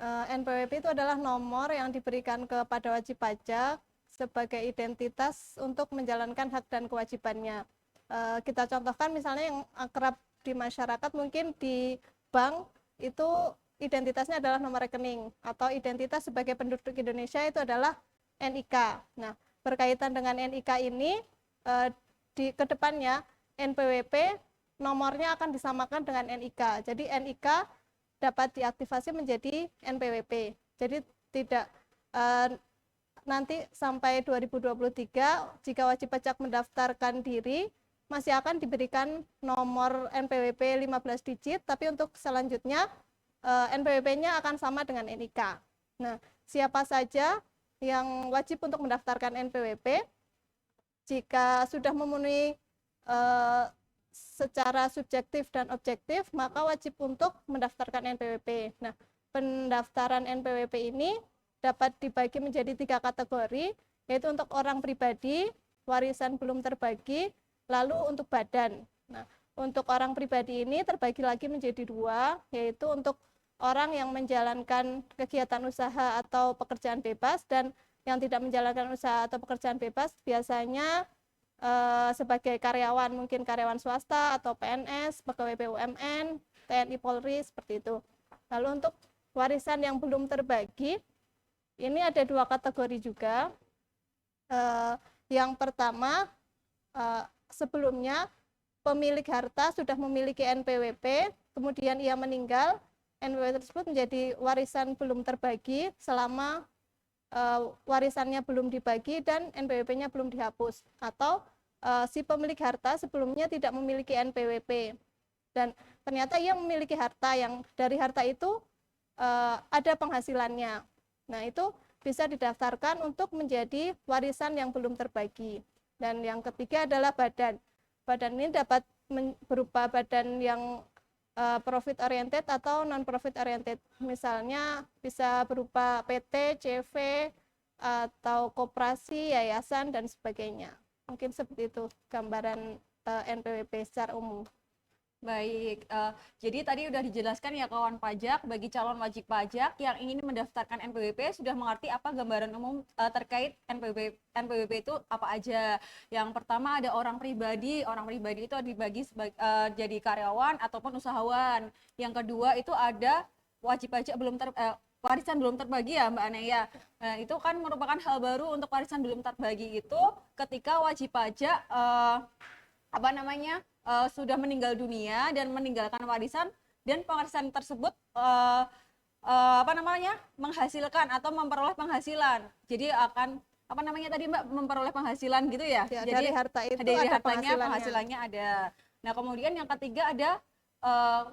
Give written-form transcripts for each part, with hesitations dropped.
NPWP itu adalah nomor yang diberikan kepada wajib pajak sebagai identitas untuk menjalankan hak dan kewajibannya. Kita contohkan misalnya yang akrab di masyarakat, mungkin di bank itu identitasnya adalah nomor rekening, atau identitas sebagai penduduk Indonesia itu adalah NIK. Nah, berkaitan dengan NIK ini, di kedepannya NPWP nomornya akan disamakan dengan NIK. Jadi NIK dapat diaktifasi menjadi NPWP. Jadi tidak nanti sampai 2023 jika wajib pajak mendaftarkan diri masih akan diberikan nomor NPWP 15 digit, tapi untuk selanjutnya NPWP-nya akan sama dengan NIK. Nah, siapa saja yang wajib untuk mendaftarkan NPWP? Jika sudah memenuhi secara subjektif dan objektif, maka wajib untuk mendaftarkan NPWP. Nah, pendaftaran NPWP ini dapat dibagi menjadi 3 kategori, yaitu untuk orang pribadi, warisan belum terbagi, lalu untuk badan. Nah, untuk orang pribadi ini terbagi lagi menjadi 2, yaitu untuk orang yang menjalankan kegiatan usaha atau pekerjaan bebas, dan yang tidak menjalankan usaha atau pekerjaan bebas biasanya sebagai karyawan, mungkin karyawan swasta atau PNS, pegawai BUMN, TNI, Polri, seperti itu. Lalu untuk warisan yang belum terbagi, ini ada 2 kategori juga. Yang pertama, sebelumnya pemilik harta sudah memiliki NPWP, kemudian ia meninggal, NPWP tersebut menjadi warisan belum terbagi selama warisannya belum dibagi dan NPWP-nya belum dihapus. Atau si pemilik harta sebelumnya tidak memiliki NPWP dan ternyata ia memiliki harta, yang dari harta itu ada penghasilannya. Nah, itu bisa didaftarkan untuk menjadi warisan yang belum terbagi. Dan yang ketiga adalah badan. Badan ini dapat berupa badan yang profit oriented atau non profit oriented. Misalnya bisa berupa PT, CV, atau koperasi, yayasan, dan sebagainya. Mungkin seperti itu gambaran NPWP secara umum. Baik, jadi tadi udah dijelaskan ya kawan pajak, bagi calon wajib pajak yang ingin mendaftarkan NPWP sudah mengerti apa gambaran umum terkait NPWP itu apa aja. Yang pertama ada orang pribadi itu dibagi jadi karyawan ataupun usahawan. Yang kedua itu ada wajib pajak warisan belum terbagi ya Mbak Anaya. Nah, itu kan merupakan hal baru untuk warisan belum terbagi itu ketika wajib pajak sudah meninggal dunia dan meninggalkan warisan, dan pewarisan tersebut menghasilkan atau memperoleh penghasilan. Jadi akan memperoleh penghasilan gitu ya. Ya, jadi dari harta itu dari ada hartanya penghasilannya ada. Nah, kemudian yang ketiga ada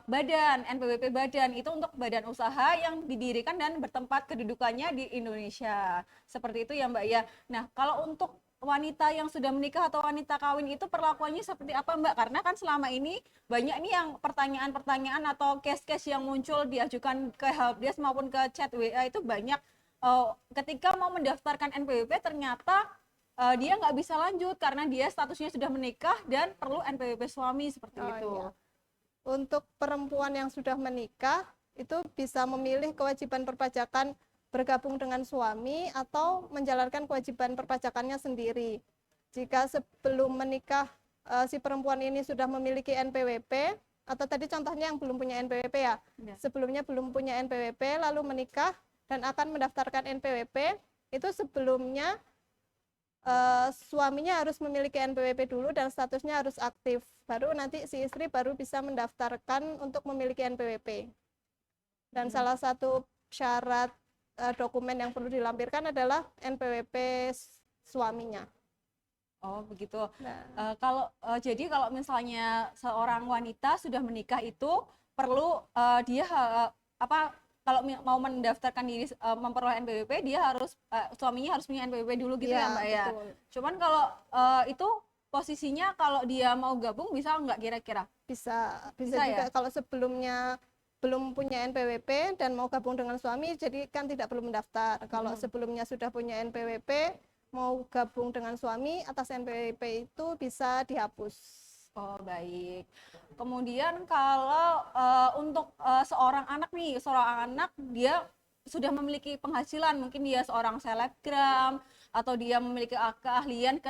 badan, NPWP badan, itu untuk badan usaha yang didirikan dan bertempat kedudukannya di Indonesia. Seperti itu ya Mbak ya. Nah, kalau untuk wanita yang sudah menikah atau wanita kawin itu perlakuannya seperti apa Mbak? Karena kan selama ini banyak nih yang pertanyaan-pertanyaan atau case-case yang muncul diajukan ke helpdesk maupun ke chat WA itu banyak. Ketika mau mendaftarkan NPWP ternyata dia nggak bisa lanjut karena dia statusnya sudah menikah dan perlu NPWP suami seperti itu. Iya. Untuk perempuan yang sudah menikah itu bisa memilih kewajiban perpajakan bergabung dengan suami atau menjalankan kewajiban perpajakannya sendiri. Jika sebelum menikah si perempuan ini sudah memiliki NPWP, atau tadi contohnya yang belum punya NPWP ya, sebelumnya belum punya NPWP lalu menikah dan akan mendaftarkan NPWP, itu sebelumnya suaminya harus memiliki NPWP dulu dan statusnya harus aktif, baru nanti si istri baru bisa mendaftarkan untuk memiliki NPWP. Dan salah satu syarat dokumen yang perlu dilampirkan adalah NPWP suaminya. Oh begitu. Nah. Jadi kalau misalnya seorang wanita sudah menikah itu perlu dia kalau mau mendaftarkan diri memperoleh NPWP, dia harus suaminya harus punya NPWP dulu gitu ya Mbak ya. Cuman kalau itu posisinya kalau dia mau gabung bisa nggak kira-kira? Bisa juga ya? Kalau sebelumnya belum punya NPWP dan mau gabung dengan suami, jadi kan tidak perlu mendaftar. Kalau sebelumnya sudah punya NPWP, mau gabung dengan suami atas NPWP itu bisa dihapus. Oh baik. Kemudian kalau untuk seorang anak dia sudah memiliki penghasilan, mungkin dia seorang selebgram atau dia memiliki keahlian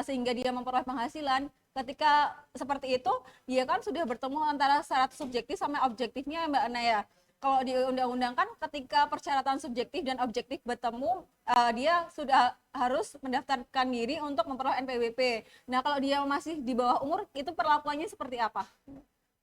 sehingga dia memperoleh penghasilan. Ketika seperti itu, dia kan sudah bertemu antara syarat subjektif sama objektifnya ya Mbak Ana ya. Kalau di undang-undang kan ketika persyaratan subjektif dan objektif bertemu, dia sudah harus mendaftarkan diri untuk memperoleh NPWP. Nah, kalau dia masih di bawah umur, itu perlakuannya seperti apa?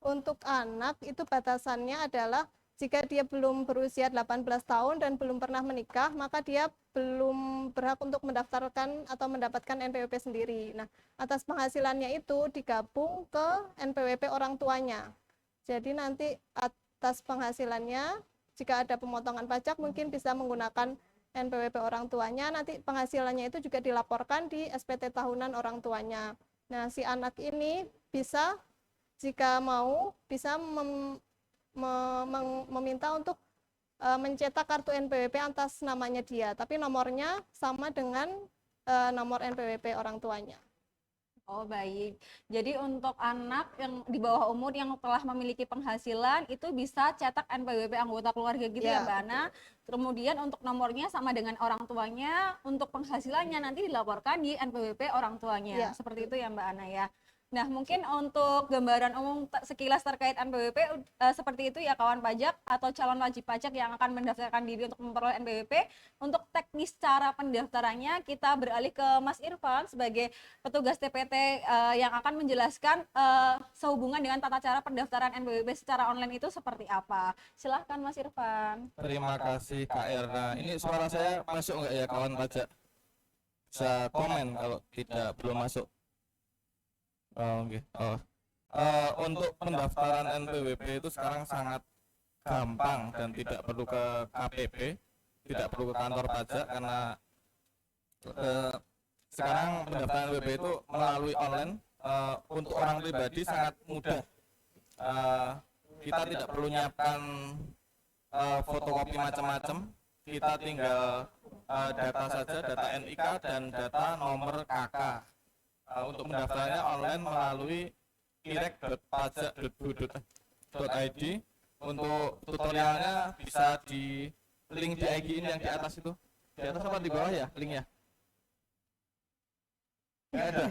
Untuk anak itu batasannya adalah jika dia belum berusia 18 tahun dan belum pernah menikah, maka dia belum berhak untuk mendaftarkan atau mendapatkan NPWP sendiri. Nah, atas penghasilannya itu digabung ke NPWP orang tuanya. Jadi nanti atas penghasilannya, jika ada pemotongan pajak mungkin bisa menggunakan NPWP orang tuanya, nanti penghasilannya itu juga dilaporkan di SPT tahunan orang tuanya. Nah, si anak ini bisa, jika mau, bisa meminta untuk mencetak kartu NPWP atas namanya dia, tapi nomornya sama dengan nomor NPWP orang tuanya. Oh baik, jadi untuk anak yang di bawah umur yang telah memiliki penghasilan itu bisa cetak NPWP anggota keluarga gitu ya Mbak Ana. Kemudian untuk nomornya sama dengan orang tuanya, untuk penghasilannya nanti dilaporkan di NPWP orang tuanya. Seperti itu ya Mbak Ana ya. Nah, mungkin untuk gambaran umum sekilas terkait NPWP seperti itu ya kawan pajak atau calon wajib pajak yang akan mendaftarkan diri untuk memperoleh NPWP. Untuk teknis cara pendaftarannya kita beralih ke Mas Irfan sebagai petugas TPT yang akan menjelaskan sehubungan dengan tata cara pendaftaran NPWP secara online itu seperti apa. Silahkan Mas Irfan. Terima kasih Kak Erna. Ini suara saya masuk nggak ya kawan pajak? Bisa komen kalau tidak belum masuk. Oke. Untuk pendaftaran NPWP itu sekarang sangat gampang dan tidak perlu ke KPP, tidak perlu ke kantor pajak karena sekarang pendaftaran NPWP itu melalui online. Untuk orang pribadi sangat mudah. Kita tidak perlu nyiapkan fotokopi macam-macam. Kita tinggal data saja, data NIK dan data nomor KK. Untuk mendaftarnya online melalui irek.pajak.go.id. Untuk tutorialnya bisa di link di IG ini yang di atas itu. Di atas apa di bawah ya linknya? Nggak ada.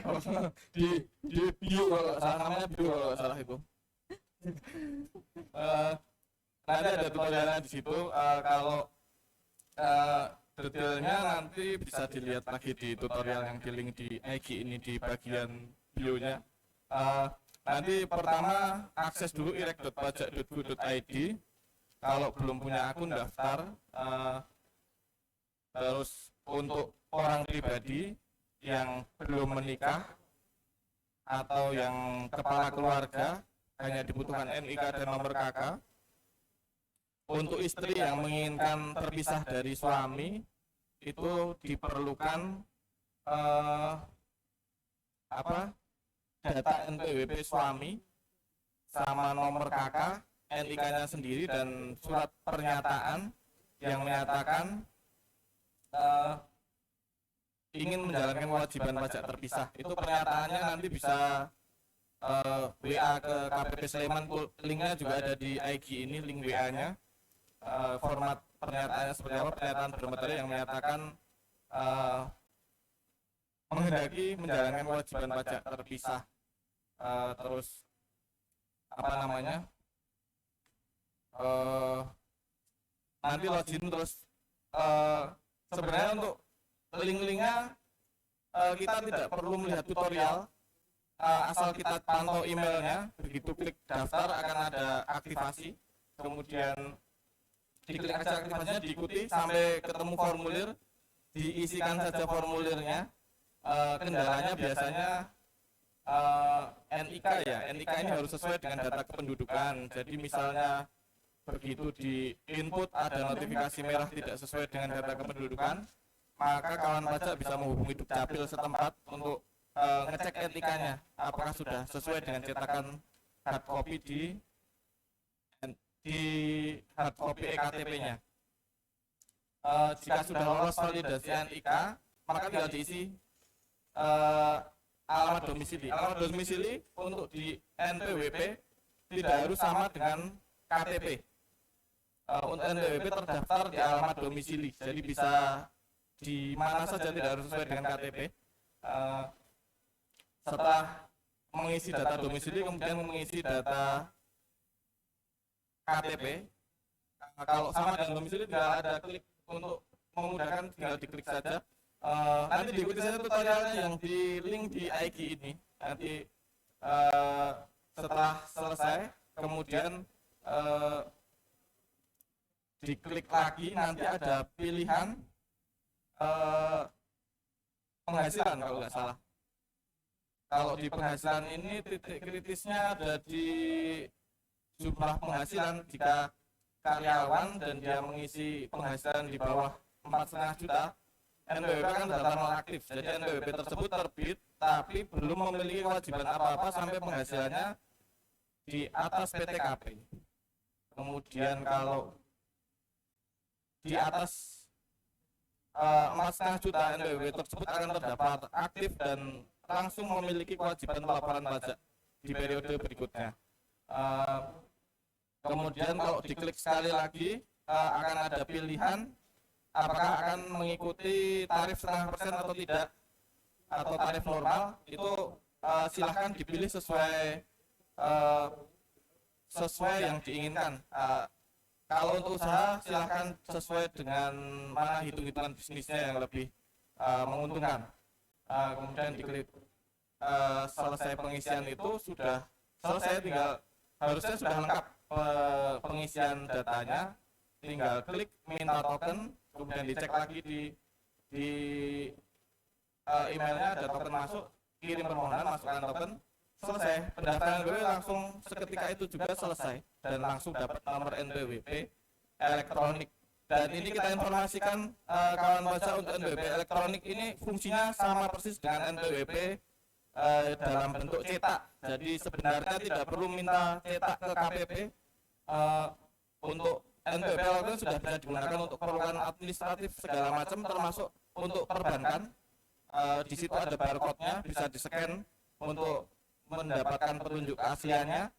di bio kalau salah, namanya bio kalau salah itu. Nanti ada tutorialnya di situ. Kalau detailnya nanti bisa dilihat lagi di tutorial yang di link di IG ini di bagian bio-nya. Nanti pertama akses dulu irek.pajak.go.id. Kalau belum punya akun daftar. Terus untuk orang pribadi yang belum menikah atau yang kepala keluarga hanya dibutuhkan NIK dan nomor KK. Untuk istri yang menginginkan terpisah dari suami itu diperlukan data NPWP suami sama nomor KK, NIK-nya sendiri dan surat pernyataan yang menyatakan ingin menjalankan kewajiban pajak terpisah. Itu pernyataannya nanti bisa WA ke KPP Sleman, linknya juga ada di IG ini, link WA-nya. Format pernyataannya seperti apa? Pernyataan bermaterai yang menyatakan menghendaki menjalankan kewajiban pajak terpisah. Terus apa namanya? Nanti login terus sebenarnya untuk link-linknya kita tidak perlu melihat tutorial, asal kita pantau emailnya, begitu klik daftar akan ada aktivasi, kemudian diklik aja aktivasinya, diikuti sampai ketemu formulir, diisikan saja formulirnya. Kendalanya biasanya NIK ya, NIK ini harus sesuai dengan data kependudukan. Jadi misalnya begitu di input ada notifikasi merah tidak sesuai dengan data kependudukan, maka kawan pajak bisa menghubungi Dukcapil setempat untuk ngecek NIK-nya apakah sudah sesuai dengan cetakan hard copy di hard copy EKTP-nya. Jika sudah lolos validasi NIK, maka tinggal diisi alamat domisili. Alamat domisili untuk di NPWP tidak harus sama dengan KTP. untuk NPWP terdaftar di alamat domisili, jadi bisa di mana saja, tidak harus sesuai dengan KTP. Setelah mengisi data domisili, kemudian mengisi data KTP. Kalau sama dengan domisili tinggal ada klik untuk memudahkan, tinggal diklik saja. Nanti diikuti saja tutorialnya yang di link di IG ini. Nanti setelah selesai, kemudian diklik lagi, nanti ada pilihan penghasilan kalau nggak salah. Kalau di penghasilan ini titik kritisnya ada di jumlah penghasilan. Jika karyawan dan dia mengisi penghasilan di bawah 4,5 juta, NPWP kan daftar nonaktif. Jadi NPWP tersebut terbit tapi belum memiliki kewajiban apa-apa sampai penghasilannya di atas PTKP. Kemudian kalau di atas 4,5 juta, NPWP tersebut akan terdaftar aktif dan langsung memiliki kewajiban pelaporan pajak di periode berikutnya. Kemudian kalau diklik sekali lagi, akan ada pilihan apakah akan mengikuti tarif 0,5% atau tidak, atau tarif normal. Itu silahkan dipilih sesuai yang diinginkan. Kalau untuk usaha silahkan sesuai dengan mana hitung-hitungan bisnisnya yang lebih menguntungkan. Kemudian diklik selesai pengisian, itu sudah selesai, harusnya sudah lengkap pengisian datanya, tinggal klik minta token, kemudian dicek lagi di emailnya ada token masuk, kirim permohonan, masukkan token, selesai. Pendaftaran NPWP langsung seketika itu juga selesai dan langsung dapat nomor NPWP elektronik. Dan ini kita informasikan kawan baca, untuk NPWP elektronik ini fungsinya sama persis dengan NPWP dalam bentuk cetak. Jadi sebenarnya tidak perlu minta cetak ke KPP. Untuk NPWP elektronik sudah bisa digunakan untuk keperluan administratif segala macam, termasuk untuk perbankan. Di situ ada barcode-nya, bisa di-scan untuk mendapatkan petunjuk keasliannya,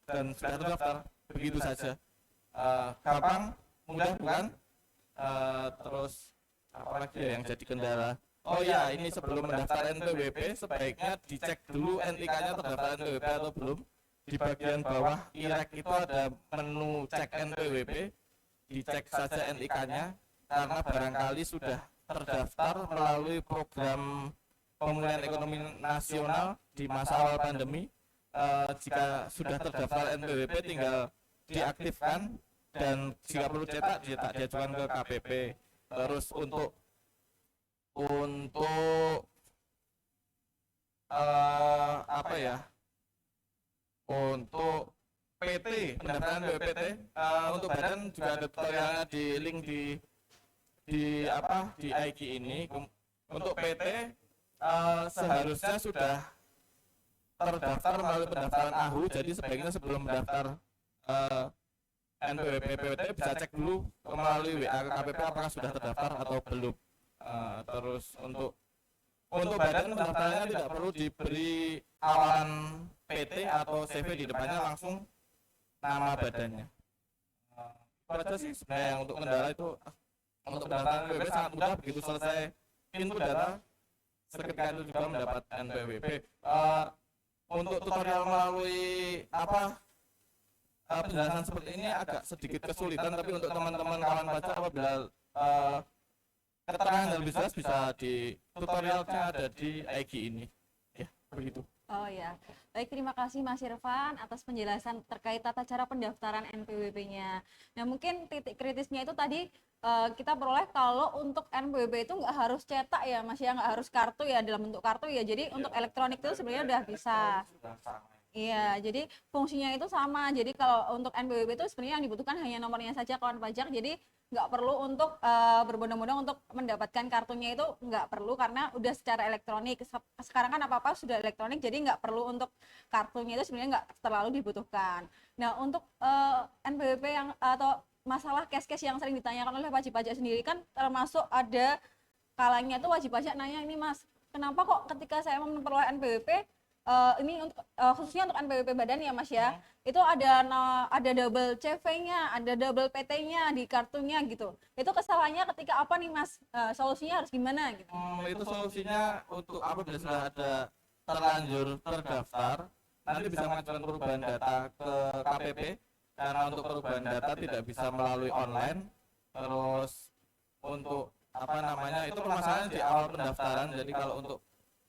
dan sudah terdaftar. Begitu saja. Gampang, mudah bukan? Terus apa lagi yang jadi kendala? Oh ya, ini sebelum mendaftar NPWP sebaiknya dicek dulu NIK-nya terdaftar NPWP atau belum. Di bagian bawah IREK itu ada menu cek NPWP, dicek saja NIK-nya, karena barangkali sudah terdaftar melalui program pemulihan ekonomi nasional di masa awal pandemi. Jika sudah terdaftar NPWP tinggal diaktifkan, dan jika perlu cetak diajukan ke KPP. Terus untuk apa ya, untuk PT, pendaftaran BPT, untuk badan juga ada tutorialnya di link di IG ini. Untuk PT seharusnya sudah terdaftar melalui pendaftaran AHU, jadi sebaiknya sebelum mendaftar NPWP PWT bisa cek dulu melalui WA ke KPP apakah sudah terdaftar atau belum. Terus untuk badan pendaftarannya tidak perlu diberi awalan PT atau CV di depannya, langsung nama badannya. Itu aja sih sebenarnya yang untuk kendala itu. Untuk pendaftaran NPWP sangat mudah, begitu selesai input data seketika itu juga mendapat NPWP. Untuk tutorial melalui penjelasan seperti ini agak sedikit kesulitan, tapi untuk teman-teman kawan baca apabila keterangan yang lebih jelas bisa di tutorialnya ada di IG ini. Ya, begitu. Oh ya, baik, terima kasih Mas Irfan atas penjelasan terkait tata cara pendaftaran NPWP-nya. Nah, mungkin titik kritisnya itu tadi kita peroleh kalau untuk NPWP itu nggak harus cetak ya Mas ya, nggak harus kartu ya, dalam bentuk kartu ya. Jadi untuk elektronik itu sebenarnya udah bisa. Iya, jadi fungsinya itu sama. Jadi kalau untuk NPWP itu sebenarnya yang dibutuhkan hanya nomornya saja kawan pajak. Jadi nggak perlu untuk berbondong-bondong untuk mendapatkan kartunya, itu nggak perlu karena udah secara elektronik. Sekarang kan apa-apa sudah elektronik, jadi nggak perlu untuk kartunya, itu sebenarnya nggak terlalu dibutuhkan. Nah, untuk NPWP yang atau masalah cash-cash yang sering ditanyakan oleh wajib pajak sendiri kan termasuk ada kalanya tuh wajib pajak nanya, ini Mas, kenapa kok ketika saya memperoleh NPWP ini untuk khususnya untuk NPWP badan ya Mas ya, itu ada double CV-nya, ada double PT-nya di kartunya gitu. Itu kesalahannya ketika apa nih Mas? Solusinya harus gimana gitu? Itu solusinya untuk apabila sudah ada terlanjur terdaftar, nanti bisa mengajukan perubahan data ke KPP, karena untuk perubahan data tidak bisa melalui online. Terus untuk apa namanya, itu permasalahan di awal pendaftaran. Jadi kalau untuk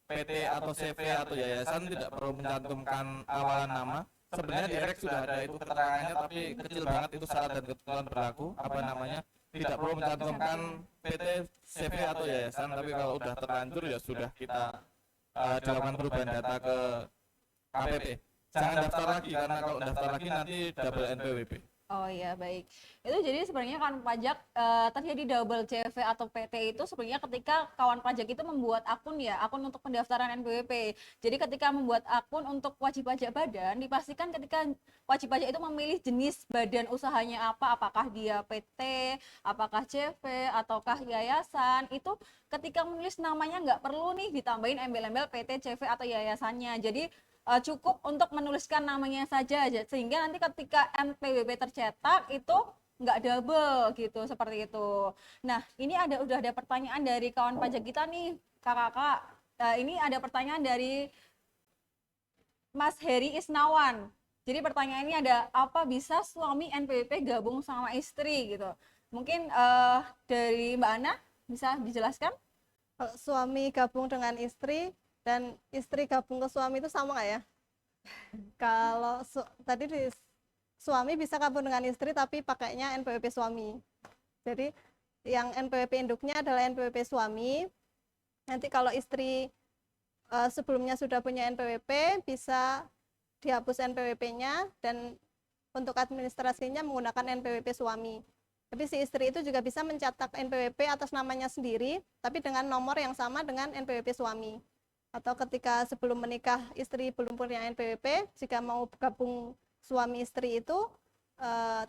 PT atau CV atau yayasan tidak perlu mencantumkan awalan nama. Sebenarnya di REK sudah ada itu keterangannya, tapi kecil banget itu syarat dan ketentuan berlaku. Apa namanya, tidak perlu mencantumkan PT, CV atau yayasan. Tapi kalau udah terlanjur ya sudah kita dilakukan perubahan data ke KPP. Jangan daftar lagi, karena kalau daftar lagi nanti double NPWP. Oh iya baik. Itu jadi sebenarnya kawan pajak terjadi double CV atau PT itu sebenarnya ketika kawan pajak itu membuat akun ya, akun untuk pendaftaran NPWP. Jadi ketika membuat akun untuk wajib pajak badan, dipastikan ketika wajib pajak itu memilih jenis badan usahanya apa, apakah dia PT, apakah CV, ataukah yayasan, itu ketika menulis namanya nggak perlu nih ditambahin embel-embel PT, CV atau yayasannya. Jadi cukup untuk menuliskan namanya saja sehingga nanti ketika NPWP tercetak itu nggak double gitu seperti itu. Nah ini udah ada pertanyaan dari kawan pajak kita nih kakak-kakak. Ini ada pertanyaan dari Mas Heri Isnawan. Jadi pertanyaannya ada apa bisa suami NPWP gabung sama istri gitu? Mungkin dari Mbak Ana bisa dijelaskan? Kalau suami gabung dengan istri dan istri gabung ke suami itu sama nggak ya? Kalau tadi suami bisa gabung dengan istri tapi pakainya NPWP suami. Jadi yang NPWP induknya adalah NPWP suami. Nanti kalau istri sebelumnya sudah punya NPWP bisa dihapus NPWP-nya dan untuk administrasinya menggunakan NPWP suami. Tapi si istri itu juga bisa mencetak NPWP atas namanya sendiri, tapi dengan nomor yang sama dengan NPWP suami. Atau ketika sebelum menikah istri belum punya NPWP, jika mau gabung suami istri itu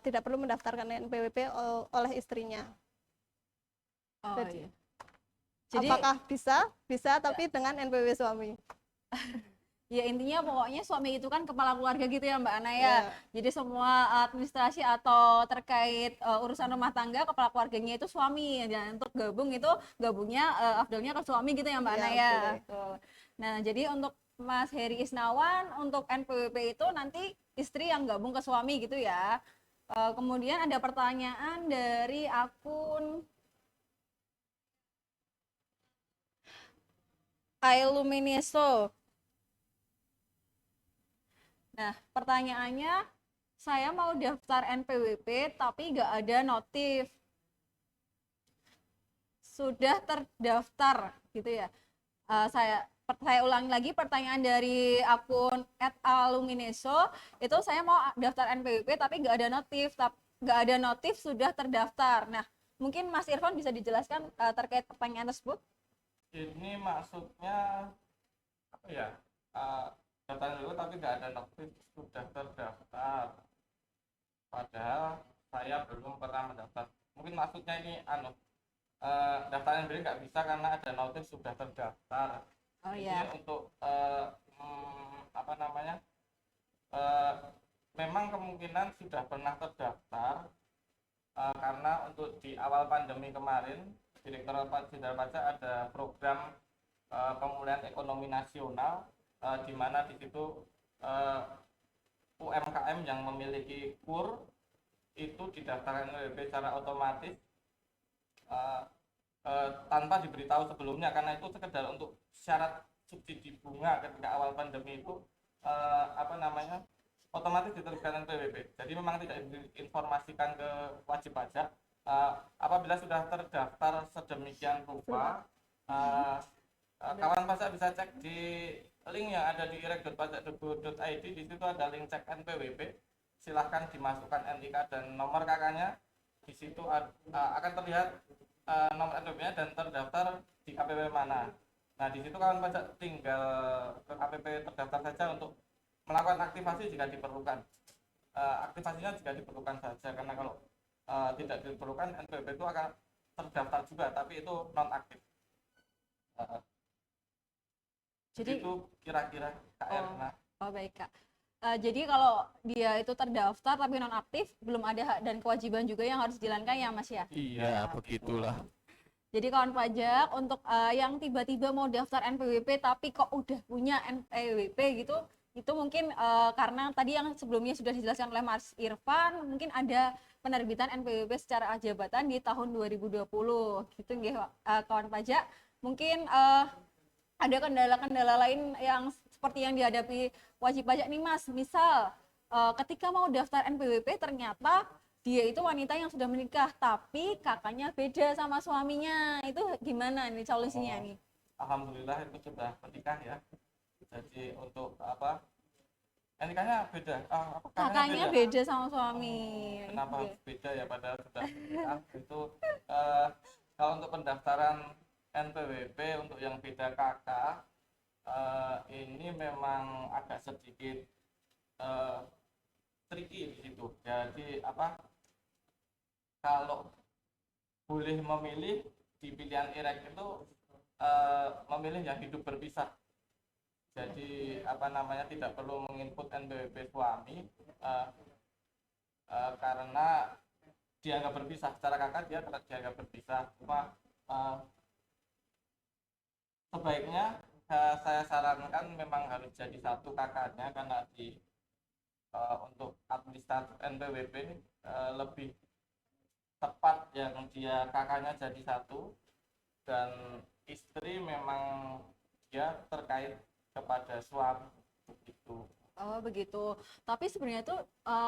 tidak perlu mendaftarkan NPWP oleh istrinya. Oh Jadi, iya. Jadi apakah bisa? Bisa, tapi dengan NPWP suami. ya intinya pokoknya suami itu kan kepala keluarga gitu ya Mbak Ana ya. Yeah. Jadi semua administrasi atau terkait urusan rumah tangga kepala keluarganya itu suami. Dan untuk gabung itu gabungnya afdalnya ke suami gitu ya Mbak Ana ya. Tuh. Nah jadi untuk Mas Heri Isnawan untuk NPWP itu nanti istri yang gabung ke suami gitu ya. Kemudian ada pertanyaan dari akun Ailumineso. Nah, pertanyaannya, saya mau daftar NPWP tapi nggak ada notif. Sudah terdaftar, gitu ya. Saya ulangi lagi pertanyaan dari akun @alumineso. Itu saya mau daftar NPWP tapi nggak ada notif, sudah terdaftar. Nah, mungkin Mas Irfan bisa dijelaskan terkait pertanyaan tersebut? Ini maksudnya apa ya? Daftar dulu tapi nggak ada notif sudah terdaftar. Padahal saya belum pernah mendaftar. Mungkin maksudnya ini daftar NPWP nggak bisa karena ada notif sudah terdaftar. Oh Ini ya. untuk apa namanya? Memang kemungkinan sudah pernah terdaftar karena untuk di awal pandemi kemarin Direktorat Jenderal Pajak ada program pemulihan ekonomi nasional di mana di situ UMKM yang memiliki KUR itu didaftarkan NPWP secara otomatis tanpa diberitahu sebelumnya, karena itu sekedar untuk syarat subsidi bunga ketika awal pandemi itu apa namanya otomatis diterbitkan NPWP. Jadi memang tidak diinformasikan ke wajib pajak. Apabila sudah terdaftar sedemikian rupa, kawan pajak bisa cek di link yang ada di irek.pajak.go.id. Di situ ada link cek NPWP. Silahkan dimasukkan NIK dan nomor KK-nya. Di situ akan terlihat nomor NPWP-nya dan terdaftar di KPP mana. Nah, di situ kawan pajak tinggal ke KPP terdaftar saja untuk melakukan aktivasi jika diperlukan. Aktivasinya jika diperlukan saja, karena kalau tidak diperlukan NPWP itu akan terdaftar juga tapi itu non aktif. Jadi itu kira-kira KR. Nah, oh baik Kak. Jadi kalau dia itu terdaftar tapi nonaktif, belum ada hak dan kewajiban juga yang harus dijalankan ya Mas ya. iya begitulah. Jadi kawan pajak untuk yang tiba-tiba mau daftar NPWP tapi kok udah punya NPWP gitu, itu mungkin karena tadi yang sebelumnya sudah dijelaskan oleh Mas Irfan, mungkin ada penerbitan NPWP secara jabatan di tahun 2020 gitu nggih kawan pajak. Mungkin ada kendala-kendala lain yang seperti yang dihadapi wajib pajak nih Mas. Misal ketika mau daftar NPWP ternyata dia itu wanita yang sudah menikah tapi kakaknya beda sama suaminya. Itu gimana nih solusinya nih? Alhamdulillah itu sudah menikah ya. Jadi untuk apa? Nikahnya beda. Apa Kakaknya beda sama suami. Kenapa Oke. harus beda ya padahal sudah menikah? Itu kalau untuk pendaftaran NPWP untuk yang beda kakak ini memang agak sedikit eh, tricky di situ. Jadi apa? Kalau boleh memilih di pilihan IREK itu memilih yang hidup berpisah. Jadi apa namanya tidak perlu menginput NPWP suami karena dianggap berpisah. Secara kakak dia dianggap berpisah. Cuma sebaiknya saya sarankan memang harus jadi satu kakaknya karena untuk administratif NPWP lebih tepat yang dia kakaknya jadi satu dan istri memang dia terkait kepada suami begitu. Oh begitu. Tapi sebenarnya tuh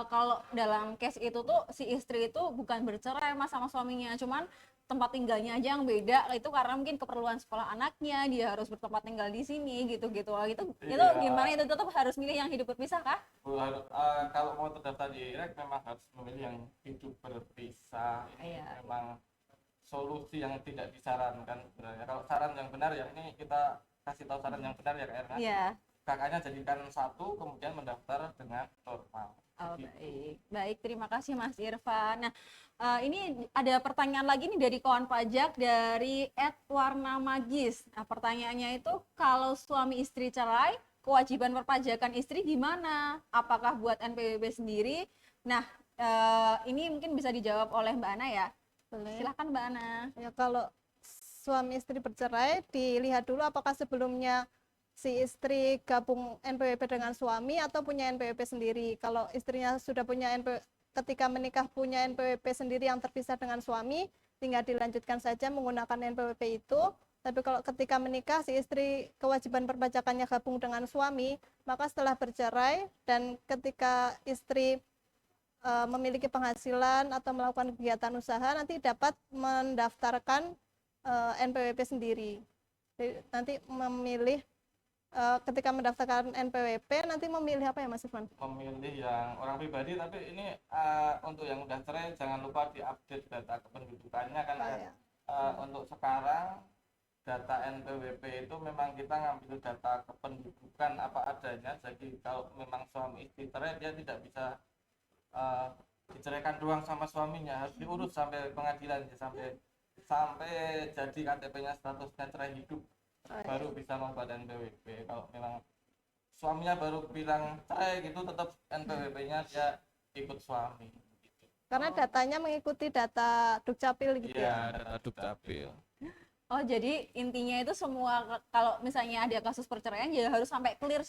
kalau dalam case itu tuh si istri itu bukan bercerai Mas sama suaminya, cuman tempat tinggalnya aja yang beda. Itu karena mungkin keperluan sekolah anaknya, dia harus bertempat tinggal di sini gitu-gitu. Itu Iya. gimana itu tetap harus milih yang hidup berpisah kah? Kalau mau terdaftar di IREK memang harus memilih yang hidup berpisah. Ini Iya. memang solusi yang tidak disarankan sebenarnya. Kalau saran yang benar ya ini kita kasih tahu saran yang benar ya Kak Erna. Iya. Kakaknya jadikan satu kemudian mendaftar dengan normal. Oh Gitu. baik, baik terima kasih Mas Irfan. Nah ini ada pertanyaan lagi nih dari kawan pajak dari @warna magis. Nah pertanyaannya itu kalau suami istri cerai, kewajiban perpajakan istri gimana? Apakah buat NPWP sendiri? Nah ini mungkin bisa dijawab oleh Mbak Ana ya. Boleh. Silahkan Mbak Ana. Ya, kalau suami istri bercerai, dilihat dulu apakah sebelumnya si istri gabung NPWP dengan suami atau punya NPWP sendiri. Kalau istrinya sudah punya ketika menikah punya NPWP sendiri yang terpisah dengan suami, tinggal dilanjutkan saja menggunakan NPWP itu. Tapi kalau ketika menikah si istri kewajiban perpajakannya gabung dengan suami, maka setelah bercerai dan ketika istri memiliki penghasilan atau melakukan kegiatan usaha nanti dapat mendaftarkan NPWP sendiri. Jadi, nanti memilih ketika mendaftarkan NPWP nanti memilih apa ya Mas Irfan? Memilih yang orang pribadi tapi ini untuk yang udah cerai jangan lupa diupdate data kependudukannya kan ya. Untuk sekarang data NPWP itu memang kita ngambil data kependudukan apa adanya. Jadi kalau memang suami istri cerai dia tidak bisa diceraikan doang sama suaminya, harus diurus sampai pengadilan ya, sampai jadi KTP-nya statusnya cerai hidup baru bisa membuat NPWP. Kalau memang suaminya baru bilang cerai gitu tetap NPWP-nya dia ikut suami gitu. Karena datanya mengikuti data Dukcapil gitu ya. Iya, data Dukcapil. Oh, jadi intinya itu semua kalau misalnya ada kasus perceraian ya harus sampai clear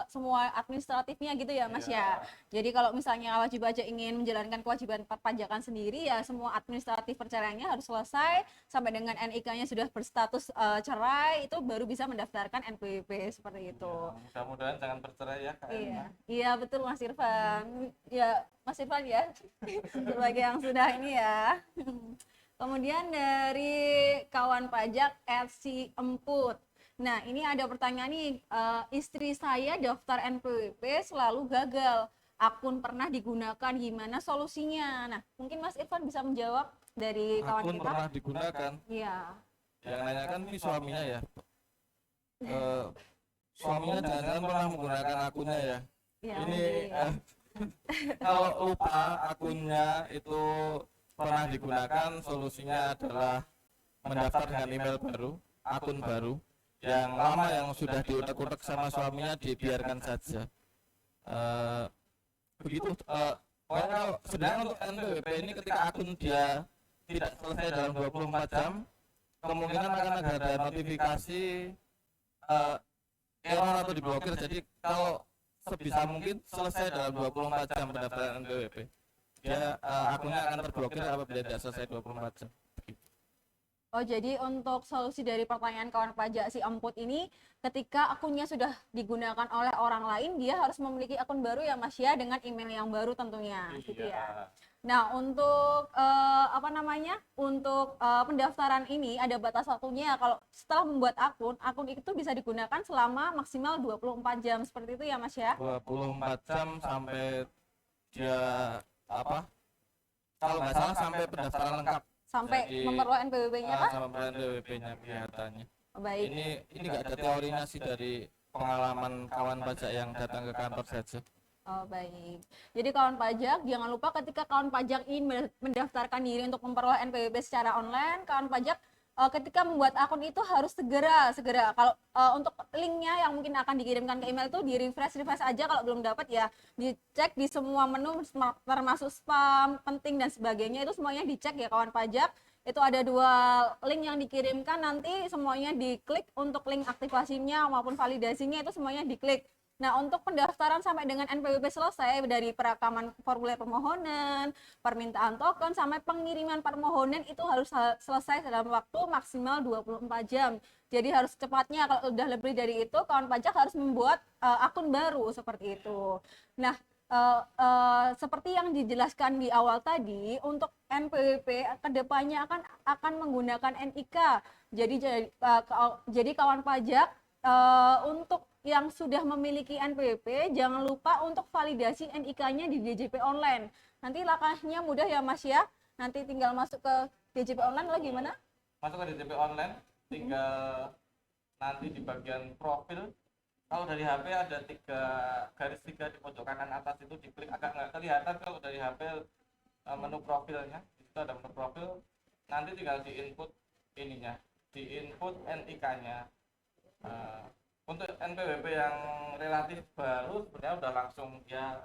semua administratifnya gitu ya, Mas ya. Jadi kalau misalnya wajib pajak ingin menjalankan kewajiban perpajakan sendiri ya semua administratif perceraiannya harus selesai sampai dengan NIK-nya sudah berstatus cerai itu baru bisa mendaftarkan NPWP seperti itu. Ya, mudah-mudahan jangan bercerai ya Kak. Iya. Iya, betul Mas Irfan. Ya, Mas Irfan ya. Sebagai yang sudah ini ya. Kemudian dari kawan pajak @si Emput. Nah, ini ada pertanyaan nih, istri saya daftar NPWP selalu gagal. Akun pernah digunakan, gimana solusinya? Nah, mungkin Mas Irfan bisa menjawab dari kawan Akun kita. pernah digunakan. Iya. Yang nanya kan ini suaminya ya. Suaminya jangan-jangan pernah menggunakan akunnya ya. Iya. Ini mungkin. kalau lupa akunnya itu pernah digunakan, solusinya adalah mendaftar dengan email baru, akun baru. Yang lama yang sudah diutek-utek sama suaminya dibiarkan saja. Begitu. Pokoknya kalau sebenarnya untuk NPWP ini ketika akun dia tidak selesai dalam 24 jam, kemungkinan akan ada notifikasi error atau diblokir. Jadi kalau sebisa mungkin selesai dalam 24 jam pendaftaran NPWP, dia akunnya akan terblokir apabila tidak selesai 24 jam. Oh, jadi untuk solusi dari pertanyaan kawan pajak si Emput ini, ketika akunnya sudah digunakan oleh orang lain, dia harus memiliki akun baru ya Mas ya, dengan email yang baru tentunya, gitu ya. Nah, untuk untuk pendaftaran ini ada batas waktunya. Kalau setelah membuat akun itu bisa digunakan selama maksimal 24 jam, seperti itu ya Mas ya? 24 jam sampai dia kalau nggak salah sampai pendaftaran lengkap. Sampai Jadi, memperoleh NPWP-nya kah? Sampai NPWP-nya kelihatannya. Baik. Ini nggak ada teorinya sih, dari pengalaman kawan pajak yang datang ke kantor saja. Oh, baik. Jadi kawan pajak, jangan lupa ketika kawan pajak ingin mendaftarkan diri untuk memperoleh NPWP secara online, kawan pajak ketika membuat akun itu harus segera. Kalau untuk linknya yang mungkin akan dikirimkan ke email itu di refresh aja, kalau belum dapat ya dicek di semua menu termasuk spam, penting dan sebagainya, itu semuanya dicek ya kawan pajak. Itu ada 2 link yang dikirimkan, nanti semuanya diklik untuk link aktivasinya maupun validasinya, itu semuanya diklik. Nah, untuk pendaftaran sampai dengan NPWP selesai, dari perekaman formulir permohonan, permintaan token, sampai pengiriman permohonan itu harus selesai dalam waktu maksimal 24 jam. Jadi harus cepatnya, kalau udah lebih dari itu, kawan pajak harus membuat akun baru, seperti itu. Nah, seperti yang dijelaskan di awal tadi, untuk NPWP kedepannya akan menggunakan NIK. Jadi kawan pajak untuk yang sudah memiliki NPWP, jangan lupa untuk validasi NIK-nya di DJP online. Nanti langkahnya mudah ya Mas ya. Nanti tinggal masuk ke DJP online lagi gimana? Masuk ke DJP online, tinggal nanti di bagian profil. Kalau dari HP ada 3 garis di pojok kanan atas, itu diklik, agak nggak kelihatan kalau dari HP menu profilnya. Di situ ada menu profil. Nanti tinggal diinput diinput NIK-nya. Untuk NPWP yang relatif baru sebenarnya udah langsung ya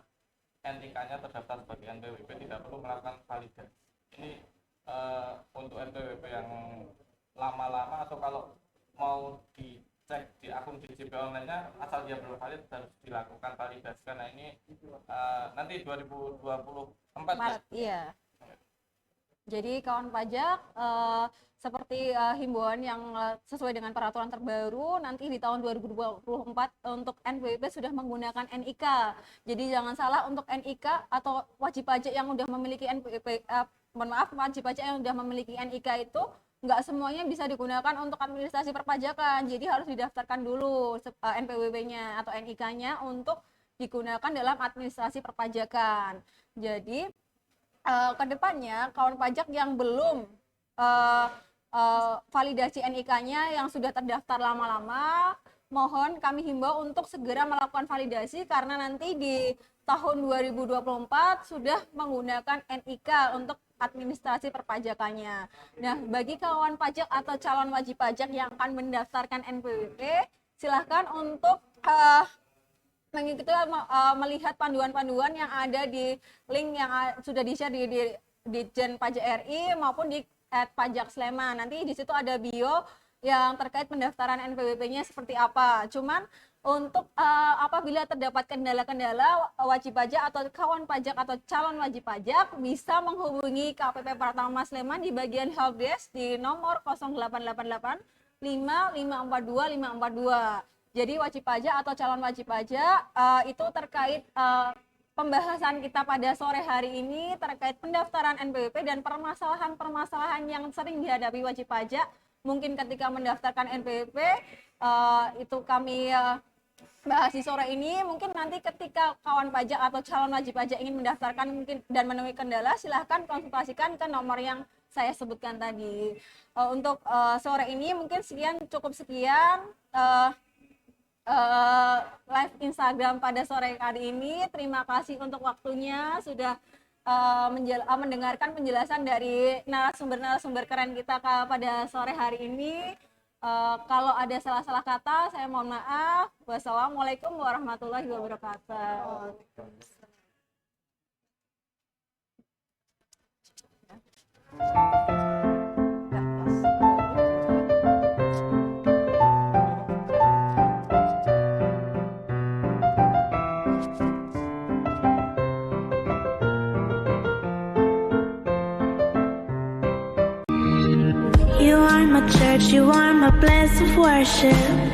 NIK-nya terdaftar sebagai NPWP, tidak perlu melakukan validasi. Ini untuk NPWP yang lama-lama atau kalau mau dicek di akun DJP online-nya, asal dia belum valid harus dilakukan validasi, karena ini nanti 2024 Maret, iya. Jadi kawan pajak seperti himbauan yang sesuai dengan peraturan terbaru, nanti di tahun 2024 untuk NPWP sudah menggunakan NIK. Jadi jangan salah, untuk NIK atau wajib pajak yang sudah memiliki NPWP, wajib pajak yang sudah memiliki NIK itu nggak semuanya bisa digunakan untuk administrasi perpajakan. Jadi harus didaftarkan dulu NPWP-nya atau NIK-nya untuk digunakan dalam administrasi perpajakan. Jadi kedepannya kawan pajak yang belum validasi NIK-nya yang sudah terdaftar lama-lama, mohon kami himbau untuk segera melakukan validasi, karena nanti di tahun 2024 sudah menggunakan NIK untuk administrasi perpajakannya. Nah, bagi kawan pajak atau calon wajib pajak yang akan mendaftarkan NPWP, silahkan untuk mengikuti melihat panduan-panduan yang ada di link yang sudah di-share di Ditjen Pajak RI maupun di @pajak Sleman. Nanti di situ ada bio yang terkait pendaftaran NPWP-nya seperti apa. Cuman untuk apabila terdapat kendala-kendala, wajib pajak atau kawan pajak atau calon wajib pajak bisa menghubungi KPP Pratama Sleman di bagian helpdesk di nomor 0888 5542 542. Jadi wajib pajak atau calon wajib pajak itu terkait pembahasan kita pada sore hari ini terkait pendaftaran NPWP dan permasalahan-permasalahan yang sering dihadapi wajib pajak. Mungkin ketika mendaftarkan NPWP itu kami bahas di sore ini. Mungkin nanti ketika kawan pajak atau calon wajib pajak ingin mendaftarkan mungkin dan menemui kendala, silahkan konsultasikan ke nomor yang saya sebutkan tadi. Untuk sore ini mungkin cukup sekian live Instagram pada sore hari ini. Terima kasih untuk waktunya sudah mendengarkan penjelasan dari narasumber-narasumber keren kita pada sore hari ini. Kalau ada salah-salah kata, saya mohon maaf. Wassalamualaikum warahmatullahi wabarakatuh. You are my church, you are my place of worship.